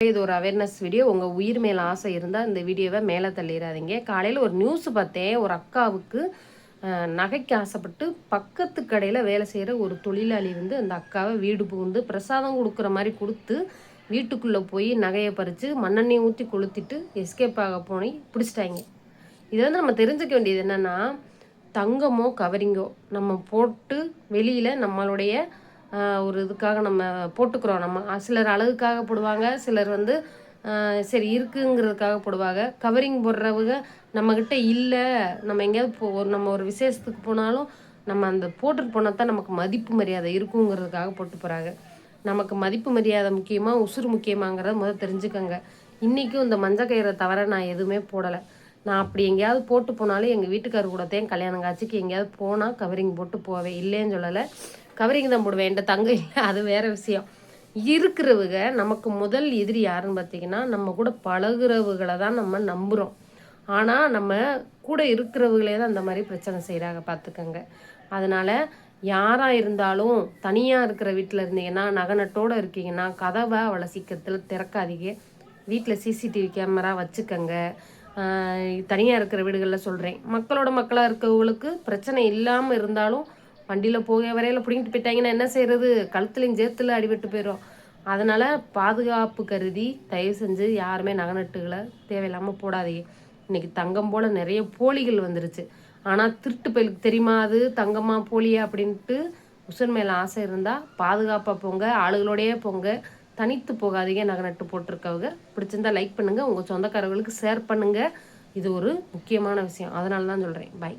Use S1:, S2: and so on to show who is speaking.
S1: இது ஒரு awareness video. உங்கள் உயிர் மேலே ஆசை இருந்தால் இந்த வீடியோவை மேலே தள்ளிடாதீங்க. காலையில் ஒரு நியூஸ் பார்த்தேன். ஒரு அக்காவுக்கு நகைக்கு ஆசைப்பட்டு பக்கத்து கடையில் வேலை செய்கிற ஒரு தொழிலாளி வந்து அந்த அக்காவை வீடு புகுந்து பிரசாதம் கொடுக்குற மாதிரி கொடுத்து வீட்டுக்குள்ளே போய் நகையை பறித்து மண்ணெண்ணெய் ஊற்றி கொளுத்திட்டு எஸ்கேப் ஆக போய் பிடிச்சிட்டாங்க. இதை வந்து நம்ம தெரிஞ்சுக்க வேண்டியது என்னென்னா, தங்கமோ கவரிங்கோ நம்ம போட்டு வெளியில் நம்மளுடைய ஒரு இதுக்காக நம்ம போட்டுக்கிறோம். நம்ம சிலர் அழகுக்காக போடுவாங்க, சிலர் வந்து சரி இருக்குங்கிறதுக்காக போடுவாங்க. கவரிங் போடுறவங்க நம்மக்கிட்ட இல்லை, நம்ம எங்கேயாவது நம்ம ஒரு விசேஷத்துக்கு போனாலும் நம்ம அந்த போட்டுட்டு போனால் தான் நமக்கு மதிப்பு மரியாதை இருக்குங்கிறதுக்காக போட்டு போகிறாங்க. நமக்கு மதிப்பு மரியாதை முக்கியமாக உசுறு முக்கியமாங்கிறத முதல் தெரிஞ்சுக்கோங்க. இன்றைக்கும் இந்த மஞ்சள் கயிறை தவிர நான் எதுவுமே போடலை. நான் அப்படி எங்கேயாவது போட்டு போனாலும் எங்கள் வீட்டுக்காரர் கூடத்தையும் கல்யாணம் காட்சிக்கு எங்கேயாவது போனால் கவரிங் போட்டு போவேன், இல்லைன்னு சொல்லலை. கவரிங் தான் போடுவேன். என்கிட்ட தங்க இல்லை, அது வேறு விஷயம். இருக்கிறவங்க நமக்கு முதல் எதிரி யாருன்னு பார்த்தீங்கன்னா, நம்ம கூட பழகுறவுகளை தான் நம்ம நம்புகிறோம். ஆனால் நம்ம கூட இருக்கிறவங்களே தான் அந்த மாதிரி பிரச்சனை செய்கிறாங்க, பார்த்துக்கங்க. அதனால் யாராக இருந்தாலும் தனியாக இருக்கிற வீட்டில் இருந்தீங்கன்னா, நகநட்டோடு இருக்கீங்கன்னா, கதவை அவ்வளோ சீக்கிரத்தில் திறக்காதீங்க. வீட்டில் சிசிடிவி கேமரா வச்சுக்கோங்க. தனியாக இருக்கிற வீடுகளில் சொல்கிறேன். மக்களாக இருக்கிறவங்களுக்கு பிரச்சனை இல்லாமல் இருந்தாலும் வண்டியில் போக வரையில் பிடிங்கிட்டு போயிட்டாங்கன்னா என்ன செய்கிறது? கழுத்துலையும் சேர்த்துல அடிபட்டு போயிடும். அதனால் பாதுகாப்பு கருதி தயவு செஞ்சு யாருமே நகைநட்டுகளை தேவையில்லாமல் போடாதீங்க. இன்றைக்கி தங்கம் போல் நிறைய போலிகள் வந்துருச்சு. ஆனால் திருட்டு பயிலுக்கு தெரியுமா அது தங்கமா போலியா அப்படின்ட்டு? உசுர் மேலே ஆசை இருந்தால் பாதுகாப்பாக போங்க, ஆளுகளோடையே போங்க, தனித்து போகாதீங்க. நகைநட்டு போட்டிருக்கவங்க பிடிச்சிருந்தா லைக் பண்ணுங்கள், உங்கள் சொந்தக்காரர்களுக்கு ஷேர் பண்ணுங்கள். இது ஒரு முக்கியமான விஷயம், அதனால தான் சொல்கிறேன். பாய்.